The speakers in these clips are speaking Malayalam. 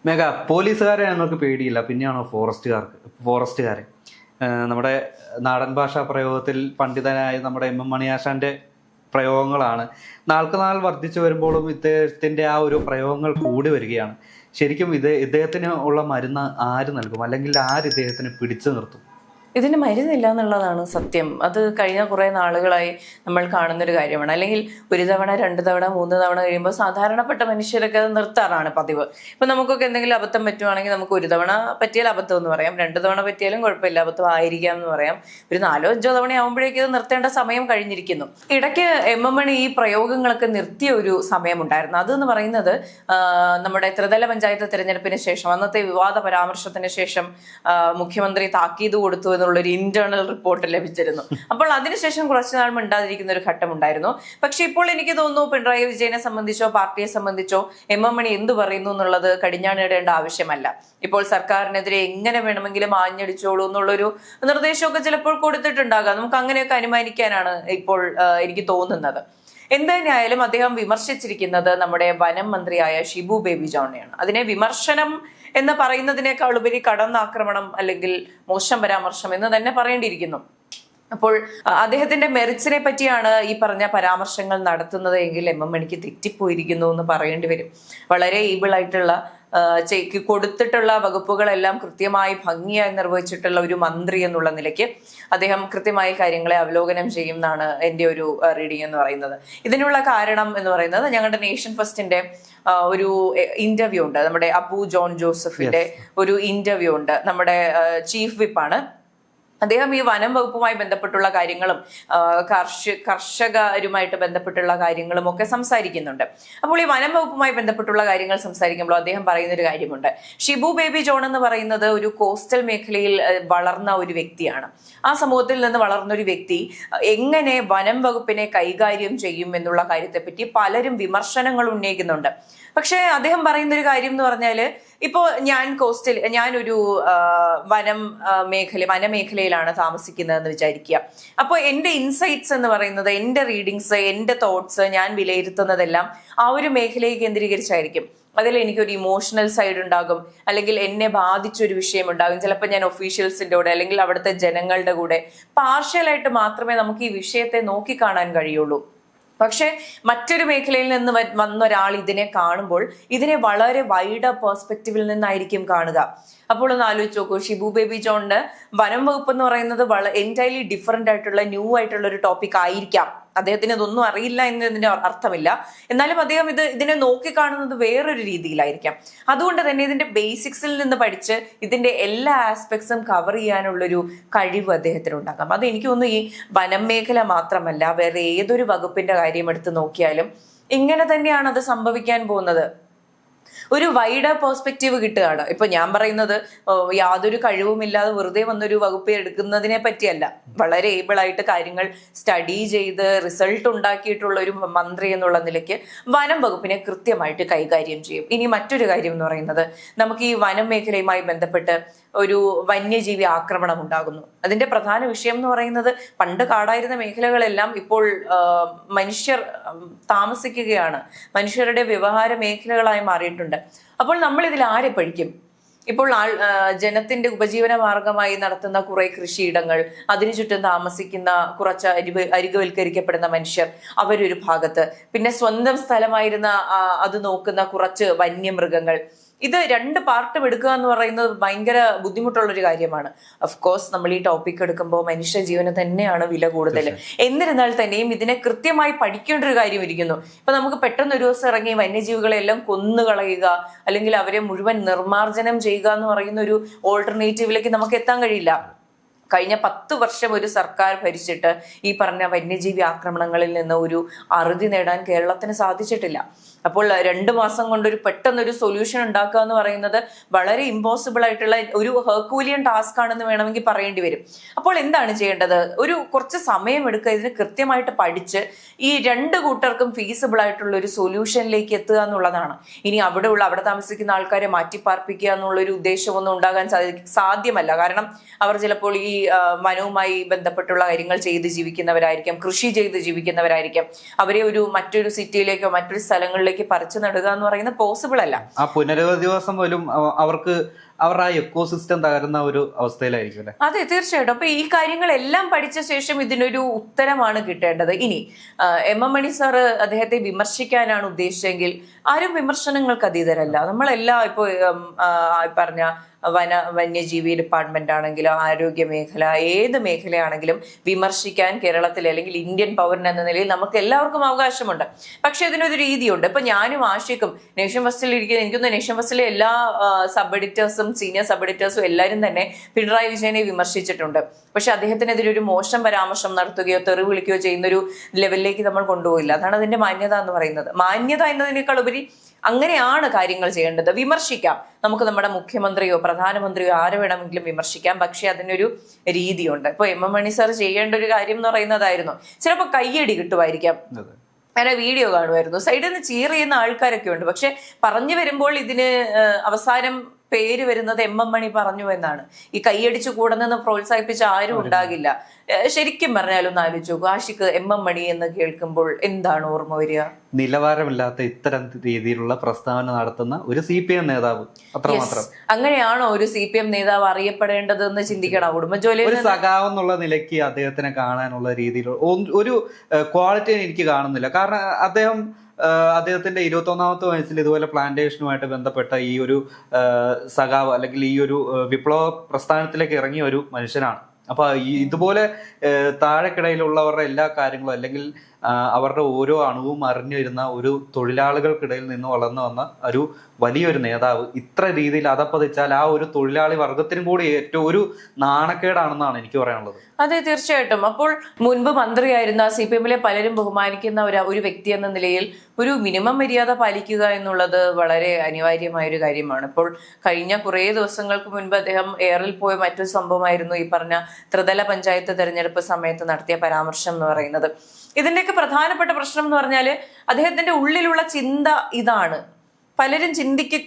മേഘ, പോലീസുകാരെ ഞങ്ങൾക്ക് പേടിയില്ല, പിന്നെയാണോ ഫോറസ്റ്റുകാരെ? നമ്മുടെ നാടൻ ഭാഷാ പ്രയോഗത്തിൽ പണ്ഡിതനായ നമ്മുടെ എം മണിയാശാന്റെ പ്രയോഗങ്ങളാണ്. നാൾക്ക് നാൾ വർദ്ധിച്ചു വരുമ്പോഴും ഇദ്ദേഹത്തിന്റെ ആ ഒരു പ്രയോഗങ്ങൾ കൂടി വരികയാണ്. ശരിക്കും ഇദ്ദേഹത്തിന് ഉള്ള മരുന്ന് ആര് നൽകും, അല്ലെങ്കിൽ ആര് ഇദ്ദേഹത്തിന് പിടിച്ചു നിർത്തും? ഇതിന് മരുന്നില്ല എന്നുള്ളതാണ് സത്യം. അത് കഴിഞ്ഞ കുറേ നാളുകളായി നമ്മൾ കാണുന്നൊരു കാര്യമാണ്. അല്ലെങ്കിൽ ഒരു തവണ, 2 തവണ, 3 തവണ കഴിയുമ്പോൾ സാധാരണപ്പെട്ട മനുഷ്യരൊക്കെ അത് നിർത്താറാണ് പതിവ്. ഇപ്പം നമുക്കൊക്കെ എന്തെങ്കിലും അബദ്ധം പറ്റുവാണെങ്കിൽ നമുക്ക് ഒരു തവണ പറ്റിയാൽ അബദ്ധം എന്ന് പറയാം, 2 തവണ പറ്റിയാലും കുഴപ്പമില്ല, അബദ്ധം ആയിരിക്കാം എന്ന് പറയാം. ഒരു 4-5 തവണ ആകുമ്പോഴേക്കും ഇത് നിർത്തേണ്ട സമയം കഴിഞ്ഞിരിക്കുന്നു. ഇടയ്ക്ക് എം മണി ഈ പ്രയോഗങ്ങളൊക്കെ നിർത്തിയ ഒരു സമയമുണ്ടായിരുന്നു. അതെന്ന് പറയുന്നത് നമ്മുടെ ത്രിതല പഞ്ചായത്ത് തിരഞ്ഞെടുപ്പിന് ശേഷം, അന്നത്തെ വിവാദ പരാമർശത്തിന് ശേഷം മുഖ്യമന്ത്രി താക്കീത് കൊടുത്തു എന്നുള്ളൊരു ഇന്റേണൽ റിപ്പോർട്ട് ലഭിച്ചിരുന്നു. അപ്പോൾ അതിനുശേഷം കുറച്ചുനാൾ മിണ്ടാതിരിക്കുന്ന ഒരു ഘട്ടം ഉണ്ടായിരുന്നു. പക്ഷെ ഇപ്പോൾ എനിക്ക് തോന്നുന്നു പിണറായി വിജയനെ സംബന്ധിച്ചോ പാർട്ടിയെ സംബന്ധിച്ചോ എം മണി എന്ത് പറയുന്നു എന്നുള്ളത് കടിഞ്ഞാണിടേണ്ട ആവശ്യമല്ല. ഇപ്പോൾ സർക്കാരിനെതിരെ എങ്ങനെ വേണമെങ്കിലും ആഞ്ഞടിച്ചോളൂ എന്നുള്ളൊരു നിർദ്ദേശമൊക്കെ ചിലപ്പോൾ കൊടുത്തിട്ടുണ്ടാകാം. നമുക്ക് അങ്ങനെയൊക്കെ അനുമാനിക്കാനാണ് ഇപ്പോൾ എനിക്ക് തോന്നുന്നത്. എന്തായാലും അദ്ദേഹം വിമർശിച്ചിരിക്കുന്നത് നമ്മുടെ വനം മന്ത്രിയായ ഷിബു ബേബി ജോണിനെയാണ്. അതിനെ വിമർശനം എന്ന് പറയുന്നതിനേക്കാൾ ഉപരി കടന്നാക്രമണം അല്ലെങ്കിൽ മോശം പരാമർശം എന്ന് തന്നെ പറയേണ്ടിയിരിക്കുന്നു. അപ്പോൾ അദ്ദേഹത്തിന്റെ മെറിറ്റ്സിനെ പറ്റിയാണ് ഈ പറഞ്ഞ പരാമർശങ്ങൾ നടത്തുന്നത് എങ്കിൽ എം മണിക്ക് തെറ്റിപ്പോയിരിക്കുന്നു എന്ന് പറയേണ്ടി വരും. വളരെ ഏബിൾ ആയിട്ടുള്ള കൊടുത്തിട്ടുള്ള വകുപ്പുകളെല്ലാം കൃത്യമായി ഭംഗിയായി നിർവഹിച്ചിട്ടുള്ള ഒരു മന്ത്രി എന്നുള്ള നിലയ്ക്ക് അദ്ദേഹം കൃത്യമായി കാര്യങ്ങളെ അവലോകനം ചെയ്യും എന്നാണ് എൻ്റെ ഒരു റീഡിംഗ് എന്ന് പറയുന്നത്. ഇതിനുള്ള കാരണം എന്ന് പറയുന്നത് ഞങ്ങളുടെ നേഷൻ ഫസ്റ്റിന്റെ ഒരു ഇന്റർവ്യൂ ഉണ്ട്, നമ്മുടെ അബു ജോൺ ജോസഫിന്റെ ഒരു ഇന്റർവ്യൂ ഉണ്ട്. നമ്മുടെ ചീഫ് വിപ്പാണ് അദ്ദേഹം. ഈ വനം വകുപ്പുമായി ബന്ധപ്പെട്ടുള്ള കാര്യങ്ങളും കർഷകരുമായിട്ട് ബന്ധപ്പെട്ടുള്ള കാര്യങ്ങളും ഒക്കെ സംസാരിക്കുന്നുണ്ട്. അപ്പോൾ ഈ വനം വകുപ്പുമായി ബന്ധപ്പെട്ടുള്ള കാര്യങ്ങൾ സംസാരിക്കുമ്പോൾ അദ്ദേഹം പറയുന്ന ഒരു കാര്യമുണ്ട്. ഷിബു ബേബി ജോൺ എന്ന് പറയുന്നത് ഒരു കോസ്റ്റൽ മേഖലയിൽ വളർന്ന ഒരു വ്യക്തിയാണ്. ആ സമൂഹത്തിൽ നിന്ന് വളർന്ന ഒരു വ്യക്തി എങ്ങനെ വനം വകുപ്പിനെ കൈകാര്യം ചെയ്യും എന്നുള്ള കാര്യത്തെപ്പറ്റി പലരും വിമർശനങ്ങൾ ഉന്നയിക്കുന്നുണ്ട്. പക്ഷെ അദ്ദേഹം പറയുന്ന ഒരു കാര്യം എന്ന് പറഞ്ഞാല്, ഇപ്പോ ഞാനൊരു വനമേഖലയിലാണ് താമസിക്കുന്നതെന്ന് വിചാരിക്കുക. അപ്പോൾ എന്റെ ഇൻസൈറ്റ്സ് എന്ന് പറയുന്നത്, എന്റെ റീഡിങ്സ്, എന്റെ തോട്ട്സ്, ഞാൻ വിലയിരുത്തുന്നതെല്ലാം ആ ഒരു മേഖലയെ കേന്ദ്രീകരിച്ചായിരിക്കും. അതിൽ എനിക്കൊരു ഇമോഷണൽ സൈഡ് ഉണ്ടാകും, അല്ലെങ്കിൽ എന്നെ ബാധിച്ചൊരു വിഷയം ഉണ്ടാകും. ചിലപ്പോൾ ഞാൻ ഒഫീഷ്യൽസിന്റെ കൂടെ അല്ലെങ്കിൽ അവിടുത്തെ ജനങ്ങളുടെ കൂടെ പാർഷ്യലായിട്ട് മാത്രമേ നമുക്ക് ഈ വിഷയത്തെ നോക്കിക്കാണാൻ കഴിയുള്ളൂ. പക്ഷെ മറ്റൊരു മേഖലയിൽ നിന്ന് വന്ന ഒരാൾ ഇതിനെ കാണുമ്പോൾ ഇതിനെ വളരെ വൈഡ് പെർസ്പെക്റ്റീവിൽ നിന്നായിരിക്കും കാണുക. അപ്പോൾ ഒന്ന് ആലോചിച്ച് നോക്കൂ, ഷിബു ബേബി ജോണിന്റെ വനം വകുപ്പ് എന്ന് പറയുന്നത് എൻറ്റയർലി ഡിഫറെന്റ് ആയിട്ടുള്ള ന്യൂ ആയിട്ടുള്ള ഒരു ടോപ്പിക് ആയിരിക്കാം. അദ്ദേഹത്തിന് ഇതൊന്നും അറിയില്ല എന്നതിന്റെ അർത്ഥമില്ല. എന്നാലും അദ്ദേഹം ഇതിനെ നോക്കിക്കാണുന്നത് വേറൊരു രീതിയിലായിരിക്കാം. അതുകൊണ്ട് തന്നെ ഇതിന്റെ ബേസിക്സിൽ നിന്ന് പഠിച്ച് ഇതിന്റെ എല്ലാ ആസ്പെക്ട്സും കവർ ചെയ്യാനുള്ളൊരു കഴിവ് അദ്ദേഹത്തിന് ഉണ്ടാക്കാം. അത് എനിക്ക് തോന്നുന്നു ഈ വനം മേഖല മാത്രമല്ല, വേറെ ഏതൊരു വകുപ്പിന്റെ കാര്യം എടുത്ത് നോക്കിയാലും ഇങ്ങനെ തന്നെയാണ് അത് സംഭവിക്കാൻ പോകുന്നത്. ഒരു വൈഡർ പെർസ്പെക്റ്റീവ് കിട്ടുകയാണ്. ഇപ്പൊ ഞാൻ പറയുന്നത് യാതൊരു കഴിവുമില്ലാതെ വെറുതെ വന്നൊരു വകുപ്പ് എടുക്കുന്നതിനെ പറ്റിയല്ല. വളരെ ഏബിൾ ആയിട്ട് കാര്യങ്ങൾ സ്റ്റഡി ചെയ്ത് റിസൾട്ട് ഉണ്ടാക്കിയിട്ടുള്ള ഒരു മന്ത്രി എന്നുള്ള നിലയ്ക്ക് വനം വകുപ്പിനെ കൃത്യമായിട്ട് കൈകാര്യം ചെയ്യും. ഇനി മറ്റൊരു കാര്യം എന്ന് പറയുന്നത്, നമുക്ക് ഈ വനം മേഖലയുമായി ബന്ധപ്പെട്ട് ഒരു വന്യജീവി ആക്രമണം ഉണ്ടാകുന്നു. അതിന്റെ പ്രധാന വിഷയം എന്ന് പറയുന്നത്, പണ്ട് കാടായിരുന്ന മേഖലകളെല്ലാം ഇപ്പോൾ മനുഷ്യർ താമസിക്കുകയാണ്, മനുഷ്യരുടെ വ്യവഹാര മേഖലകളായി മാറിയിട്ടുണ്ട്. അപ്പോൾ നമ്മൾ ഇതിൽ ആരെ പഴിക്കും? ഇപ്പോൾ ജനത്തിന്റെ ഉപജീവന മാർഗമായി നടത്തുന്ന കുറെ കൃഷിയിടങ്ങൾ, അതിനു ചുറ്റും താമസിക്കുന്ന കുറച്ച് അരികവൽക്കരിക്കപ്പെടുന്ന മനുഷ്യർ, അവരൊരു ഭാഗത്ത്, പിന്നെ സ്വന്തം സ്ഥലമായിരുന്ന അത് നോക്കുന്ന കുറച്ച് വന്യമൃഗങ്ങൾ, ഇത് 2 പാർട്ടും എടുക്കുക എന്ന് പറയുന്നത് ഭയങ്കര ബുദ്ധിമുട്ടുള്ളൊരു കാര്യമാണ്. ഓഫ്കോഴ്സ് നമ്മൾ ഈ ടോപ്പിക് എടുക്കുമ്പോൾ മനുഷ്യ ജീവന് തന്നെയാണ് വില കൂടുതൽ. എന്നിരുന്നാൽ തന്നെയും ഇതിനെ കൃത്യമായി പഠിക്കേണ്ട ഒരു കാര്യം ഇരിക്കുന്നു. ഇപ്പൊ നമുക്ക് പെട്ടെന്ന് ഒരു ദിവസം ഇറങ്ങി വന്യജീവികളെ എല്ലാം കൊന്നുകളയുക, അല്ലെങ്കിൽ അവരെ മുഴുവൻ നിർമ്മാർജ്ജനം ചെയ്യുക എന്ന് പറയുന്ന ഒരു ഓൾട്ടർനേറ്റീവിലേക്ക് നമുക്ക് എത്താൻ കഴിയില്ല. കഴിഞ്ഞ 10 വർഷം ഒരു സർക്കാർ ഭരിച്ചിട്ട് ഈ പറഞ്ഞ വന്യജീവി ആക്രമണങ്ങളിൽ നിന്ന് ഒരു അറുതി നേടാൻ കേരളത്തിന് സാധിച്ചിട്ടില്ല. അപ്പോൾ 2 മാസം കൊണ്ട് പെട്ടെന്നൊരു സൊല്യൂഷൻ ഉണ്ടാക്കുക എന്ന് പറയുന്നത് വളരെ ഇമ്പോസിബിൾ ആയിട്ടുള്ള ഒരു ഹെർക്കൂലിയൻ ടാസ്ക് ആണെന്ന് വേണമെങ്കിൽ പറയേണ്ടി വരും. അപ്പോൾ എന്താണ് ചെയ്യേണ്ടത്? കുറച്ച് സമയം എടുക്കുക, ഇതിന് കൃത്യമായിട്ട് പഠിച്ച് ഈ 2 കൂട്ടർക്കും ഫീസിബിൾ ആയിട്ടുള്ള ഒരു സൊല്യൂഷനിലേക്ക് എത്തുക എന്നുള്ളതാണ്. ഇനി അവിടെ താമസിക്കുന്ന ആൾക്കാരെ മാറ്റിപ്പാർപ്പിക്കുക എന്നുള്ളൊരു ഉദ്ദേശമൊന്നും ഉണ്ടാകാൻ സാധ്യമല്ല. കാരണം അവർ ചിലപ്പോൾ ഈ വനവുമായി ബന്ധപ്പെട്ടുള്ള കാര്യങ്ങൾ ചെയ്ത് ജീവിക്കുന്നവരായിരിക്കാം, കൃഷി ചെയ്ത് ജീവിക്കുന്നവരായിരിക്കാം. അവരെ മറ്റൊരു സിറ്റിയിലേക്കോ മറ്റൊരു സ്ഥലങ്ങളിലേക്ക് പറിച്ചു നടുക എന്ന് പറയുന്നത് പോസിബിൾ അല്ല. ആ പുനരധിവാസം പോലും അവർക്ക് അവരുടെ ആ എക്കോസിസ്റ്റം തകരുന്ന ഒരു അവസ്ഥയിലായിരിക്കും അല്ലെ? അതെ, തീർച്ചയായിട്ടും. അപ്പൊ ഈ കാര്യങ്ങളെല്ലാം പഠിച്ച ശേഷം ഇതിനൊരു ഉത്തരമാണ് കിട്ടേണ്ടത്. ഇനി എം എം മണി സാറ് അദ്ദേഹത്തെ വിമർശിക്കാനാണ് ഉദ്ദേശിച്ചെങ്കിൽ ആരും വിമർശനങ്ങൾക്ക് അതീതരല്ല. നമ്മളെല്ലാം ഇപ്പോ പറഞ്ഞ വന്യജീവി ഡിപ്പാർട്ട്മെന്റ് ആണെങ്കിലും ആരോഗ്യ മേഖല, ഏത് മേഖലയാണെങ്കിലും വിമർശിക്കാൻ കേരളത്തിൽ അല്ലെങ്കിൽ ഇന്ത്യൻ പൗരൻ എന്ന നിലയിൽ നമുക്ക് എല്ലാവർക്കും അവകാശമുണ്ട്. പക്ഷെ ഇതിനൊരു രീതിയുണ്ട്. ഇപ്പൊ ഞാനും ആഷിക്കും നേഷൻ ഫസ്റ്റിൽ ഇരിക്കുന്ന, എനിക്കൊന്ന് നേഷൻ ഫസ്റ്റിലെ എല്ലാ സബ് എഡിറ്റേഴ്സും സീനിയർ സബ് എഡിറ്റേഴ്സും എല്ലാവരും തന്നെ പിണറായി വിജയനെ വിമർശിച്ചിട്ടുണ്ട്. പക്ഷെ അദ്ദേഹത്തിനെതിരെ ഒരു മോശം പരാമർശം നടത്തുകയോ തെറി വിളിക്കുകയോ ചെയ്യുന്ന ഒരു ലെവലിലേക്ക് നമ്മൾ കൊണ്ടുപോയില്ല. അതാണ് അതിന്റെ മാന്യത എന്ന് പറയുന്നത്. മാന്യത എന്നതിനേക്കാൾ ഉപരി അങ്ങനെയാണ് കാര്യങ്ങൾ ചെയ്യേണ്ടത്. വിമർശിക്കാം, നമുക്ക് നമ്മുടെ മുഖ്യമന്ത്രിയോ പ്രധാനമന്ത്രിയോ ആരെ വേണമെങ്കിലും വിമർശിക്കാം. പക്ഷെ അതിനൊരു രീതിയുണ്ട്. ഇപ്പൊ എം എം മണി സാർ ചെയ്യേണ്ട ഒരു കാര്യം എന്ന് പറയുന്നതായിരുന്നു, ചിലപ്പോൾ കയ്യടി കിട്ടുമായിരിക്കാം, അങ്ങനെ വീഡിയോ കാണുമായിരുന്നു, സൈഡിൽ നിന്ന് ചീർ ചെയ്യുന്ന ആൾക്കാരൊക്കെ ഉണ്ട്. പക്ഷെ പറഞ്ഞു വരുമ്പോൾ ഇതിന് അവസാനം പേര് വരുന്നത് എം എം മണി പറഞ്ഞു എന്നാണ്. ഈ കൈയടിച്ചു കൂടെ നിന്ന് പ്രോത്സാഹിപ്പിച്ച ആരും ഉണ്ടാകില്ല. ശരിക്കും പറഞ്ഞാലൊന്ന് ആലോചിച്ചു, ആഷിക്ക് എം എം മണി എന്ന് കേൾക്കുമ്പോൾ എന്താണ് ഓർമ്മ വരിക? നിലവാരമില്ലാത്ത ഇത്തരം രീതിയിലുള്ള പ്രസ്താവന നടത്തുന്ന ഒരു CPM നേതാവ്, അത്രമാത്രം. അങ്ങനെയാണോ ഒരു CPM നേതാവ് അറിയപ്പെടേണ്ടത് എന്ന് ചിന്തിക്കണം. കുടുംബജോലി ഒരു സഖാവ് എന്നുള്ള നിലയ്ക്ക് അദ്ദേഹത്തിനെ കാണാനുള്ള രീതിയിലുള്ള ഒരു ക്വാളിറ്റി എനിക്ക് കാണുന്നില്ല. കാരണം അദ്ദേഹത്തിന്റെ 21ാമത്തെ വയസ്സിൽ ഇതുപോലെ പ്ലാന്റേഷനുമായിട്ട് ബന്ധപ്പെട്ട ഈ ഒരു സഖാവ് അല്ലെങ്കിൽ ഈ ഒരു വിപ്ലവ പ്രസ്ഥാനത്തിലേക്ക് ഇറങ്ങിയ ഒരു മനുഷ്യനാണ്. അപ്പൊ ഇതുപോലെ താഴെക്കിടയിലുള്ളവരുടെ എല്ലാ കാര്യങ്ങളും അല്ലെങ്കിൽ അവരുടെ ഓരോ അണുവും അറിഞ്ഞിരുന്ന ഒരു തൊഴിലാളികൾക്കിടയിൽ നിന്ന് വളർന്നു വന്ന ഒരു വലിയൊരു നേതാവ് ഇത്ര രീതിയിൽ അതപ്പതിച്ചാൽ ആ ഒരു തൊഴിലാളി വർഗത്തിനും കൂടി ഏറ്റവും ഒരു നാണക്കേടാണെന്നാണ് എനിക്ക് പറയാനുള്ളത്. അതെ, തീർച്ചയായിട്ടും. അപ്പോൾ മുൻപ് മന്ത്രിയായിരുന്ന CPM-ലെ പലരും ബഹുമാനിക്കുന്ന ഒരു വ്യക്തി എന്ന നിലയിൽ ഒരു മിനിമം മര്യാദ പാലിക്കുക എന്നുള്ളത് വളരെ അനിവാര്യമായ ഒരു കാര്യമാണ്. ഇപ്പോൾ കഴിഞ്ഞ കുറേ ദിവസങ്ങൾക്ക് മുൻപ് അദ്ദേഹം എയറിൽ പോയ മറ്റൊരു സംഭവമായിരുന്നു ഈ പറഞ്ഞ ത്രിതല പഞ്ചായത്ത് തെരഞ്ഞെടുപ്പ് സമയത്ത് നടത്തിയ പരാമർശം എന്ന് പറയുന്നത്. ഇതിന്റെയൊക്കെ പ്രധാനപ്പെട്ട പ്രശ്നം എന്ന് പറഞ്ഞാല് അദ്ദേഹത്തിന്റെ ഉള്ളിലുള്ള ചിന്ത ഇതാണ്. പലരും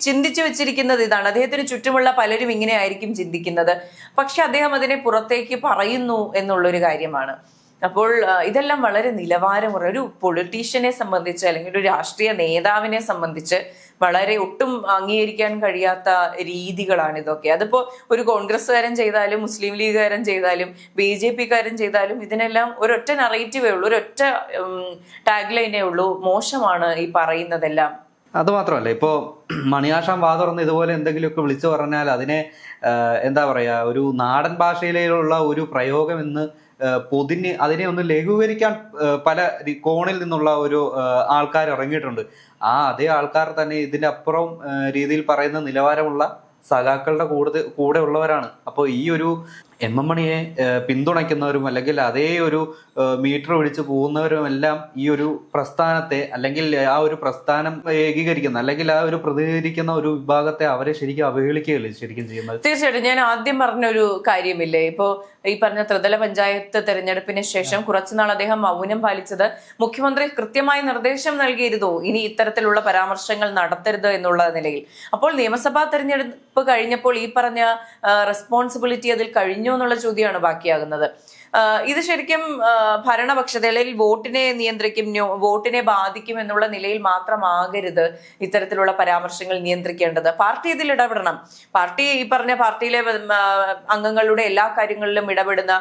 ചിന്തിച്ചു വെച്ചിരിക്കുന്നത് ഇതാണ്. അദ്ദേഹത്തിന് ചുറ്റുമുള്ള പലരും ഇങ്ങനെ ആയിരിക്കും ചിന്തിക്കുന്നത്. പക്ഷെ അദ്ദേഹം അതിനെ പുറത്തേക്ക് പറയുന്നു എന്നുള്ളൊരു കാര്യമാണ്. അപ്പോൾ ഇതെല്ലാം വളരെ നിലവാരമുള്ള ഒരു പൊളിറ്റീഷ്യനെ സംബന്ധിച്ച് അല്ലെങ്കിൽ ഒരു രാഷ്ട്രീയ നേതാവിനെ സംബന്ധിച്ച് വളരെ ഒട്ടും അംഗീകരിക്കാൻ കഴിയാത്ത രീതികളാണ് ഇതൊക്കെ. അതിപ്പോ ഒരു കോൺഗ്രസ്സുകാരൻ ചെയ്താലും മുസ്ലിം ലീഗുകാരൻ ചെയ്താലും BJP-കാരൻ ചെയ്താലും ഇതിനെല്ലാം ഒരൊറ്റ നറേറ്റീവേ ഉള്ളൂ, ഒരൊറ്റ ടാഗ് ലൈനേ ഉള്ളൂ, മോശമാണ് ഈ പറയുന്നതെല്ലാം. അത് മാത്രമല്ല, ഇപ്പോ മണിയാശാൻ വാ തുറന്ന് ഇതുപോലെ എന്തെങ്കിലുമൊക്കെ വിളിച്ചു പറഞ്ഞാൽ അതിനെ എന്താ പറയാ, ഒരു നാടൻ ഭാഷയിലുള്ള ഒരു പ്രയോഗം എന്ന് അതിനെ ഒന്ന് ലഘൂകരിക്കാൻ പല കോണിൽ നിന്നുള്ള ഒരു ആൾക്കാർ ഇറങ്ങിയിട്ടുണ്ട്. അതേ ആൾക്കാർ തന്നെ ഇതിന്റെ അപ്പുറം രീതിയിൽ പറയുന്ന നിലവാരമുള്ള സഖാക്കളുടെ കൂടെ ഉള്ളവരാണ്. അപ്പോൾ ഈ ഒരു എം എം മണിയെ പിന്തുണയ്ക്കുന്നവരും അല്ലെങ്കിൽ അതേ ഒരു മീറ്റർ പിടിച്ച് പോകുന്നവരും എല്ലാം ഈ ഒരു പ്രസ്ഥാനത്തെ അല്ലെങ്കിൽ ആ ഒരു പ്രസ്ഥാനം ഏകീകരിക്കുന്ന അല്ലെങ്കിൽ ആ ഒരു പ്രതികരിക്കുന്ന ഒരു വിഭാഗത്തെ അവരെ ശരിക്കും അവഹേളിക്കുകയല്ലേ ശരിക്കും ചെയ്യുന്നത്. തീർച്ചയായിട്ടും. ഞാൻ ആദ്യം പറഞ്ഞൊരു കാര്യമില്ലേ, ഇപ്പോ ഈ പറഞ്ഞ ത്രിതല പഞ്ചായത്ത് തെരഞ്ഞെടുപ്പിന് ശേഷം കുറച്ചുനാൾ അദ്ദേഹം മൗനം പാലിച്ചത് മുഖ്യമന്ത്രി കൃത്യമായി നിർദ്ദേശം നൽകിയിരുന്നു ഇനി ഇത്തരത്തിലുള്ള പരാമർശങ്ങൾ നടത്തരുത് എന്നുള്ള നിലയിൽ. അപ്പോൾ നിയമസഭാ തെരഞ്ഞെടുപ്പ് കഴിഞ്ഞപ്പോൾ ഈ പറഞ്ഞ റെസ്പോൺസിബിലിറ്റി അതിൽ കഴിഞ്ഞു എന്നുള്ള ചോദ്യമാണ് ബാക്കിയാകുന്നത്. ഇത് ശരിക്കും ഭരണപക്ഷത്തെ അല്ലെങ്കിൽ വോട്ടിനെ നിയന്ത്രിക്കും, വോട്ടിനെ ബാധിക്കും എന്നുള്ള നിലയിൽ മാത്രമാകരുത് ഇത്തരത്തിലുള്ള പരാമർശങ്ങൾ നിയന്ത്രിക്കേണ്ടത്. പാർട്ടി ഇതിൽ ഇടപെടണം. പാർട്ടി ഈ പറഞ്ഞ പാർട്ടിയിലെ അംഗങ്ങളുടെ എല്ലാ കാര്യങ്ങളിലും ഇടപെടുന്ന,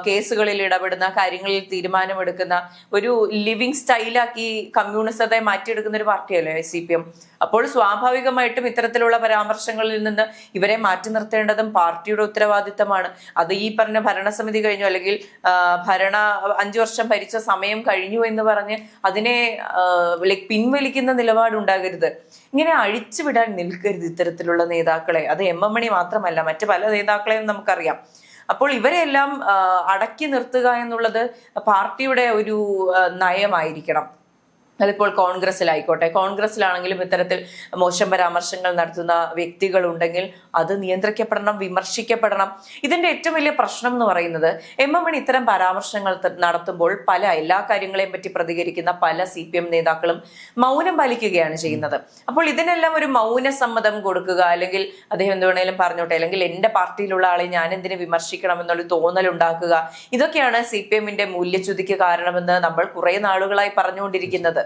കേസുകളിൽ ഇടപെടുന്ന, കാര്യങ്ങളിൽ തീരുമാനമെടുക്കുന്ന ഒരു ലിവിങ് സ്റ്റൈലാക്കി കമ്മ്യൂണിസത്തെ മാറ്റിയെടുക്കുന്ന ഒരു പാർട്ടിയല്ലേ CPM. അപ്പോൾ സ്വാഭാവികമായിട്ടും ഇത്തരത്തിലുള്ള പരാമർശങ്ങളിൽ നിന്ന് ഇവരെ മാറ്റി നിർത്തേണ്ടതും പാർട്ടിയുടെ ഉത്തരവാദിത്തമാണ്. അത് ഈ പറഞ്ഞ ഭരണസമിതി കഴിഞ്ഞു അല്ലെങ്കിൽ 5 വർഷം ഭരിച്ച സമയം കഴിഞ്ഞു എന്ന് പറഞ്ഞ് അതിനെ പിൻവലിക്കുന്ന നിലപാടുണ്ടാകരുത്. ഇങ്ങനെ അഴിച്ചുവിടാൻ നിൽക്കരുത് ഇത്തരത്തിലുള്ള നേതാക്കളെ. അത് എം എം മണി മാത്രമല്ല, മറ്റു പല നേതാക്കളെയും നമുക്കറിയാം. അപ്പോൾ ഇവരെല്ലാം അടക്കി നിർത്തുക എന്നുള്ളത് പാർട്ടിയുടെ ഒരു നയമായിരിക്കണം. അതിപ്പോൾ കോൺഗ്രസിലായിക്കോട്ടെ, കോൺഗ്രസിലാണെങ്കിലും ഇത്തരത്തിൽ മോശം പരാമർശങ്ങൾ നടത്തുന്ന വ്യക്തികളുണ്ടെങ്കിൽ അത് നിയന്ത്രിക്കപ്പെടണം, വിമർശിക്കപ്പെടണം. ഇതിന്റെ ഏറ്റവും വലിയ പ്രശ്നം എന്ന് പറയുന്നത് എം എം മണി ഇത്തരം പരാമർശങ്ങൾ നടത്തുമ്പോൾ എല്ലാ കാര്യങ്ങളെയും പറ്റി പ്രതികരിക്കുന്ന പല CPM നേതാക്കളും മൗനം പാലിക്കുകയാണ് ചെയ്യുന്നത്. അപ്പോൾ ഇതിനെല്ലാം ഒരു മൗന സമ്മതം കൊടുക്കുക, അല്ലെങ്കിൽ അദ്ദേഹം എന്ത് വേണേലും പറഞ്ഞോട്ടെ, അല്ലെങ്കിൽ എന്റെ പാർട്ടിയിലുള്ള ആളെ ഞാൻ എന്തിനു വിമർശിക്കണം എന്നുള്ള തോന്നലുണ്ടാക്കുക, ഇതൊക്കെയാണ് CPM-ന്റെ മൂല്യച്യുതിക്ക് കാരണമെന്ന് നമ്മൾ കുറെ നാളുകളായി പറഞ്ഞുകൊണ്ടിരിക്കുന്നത്.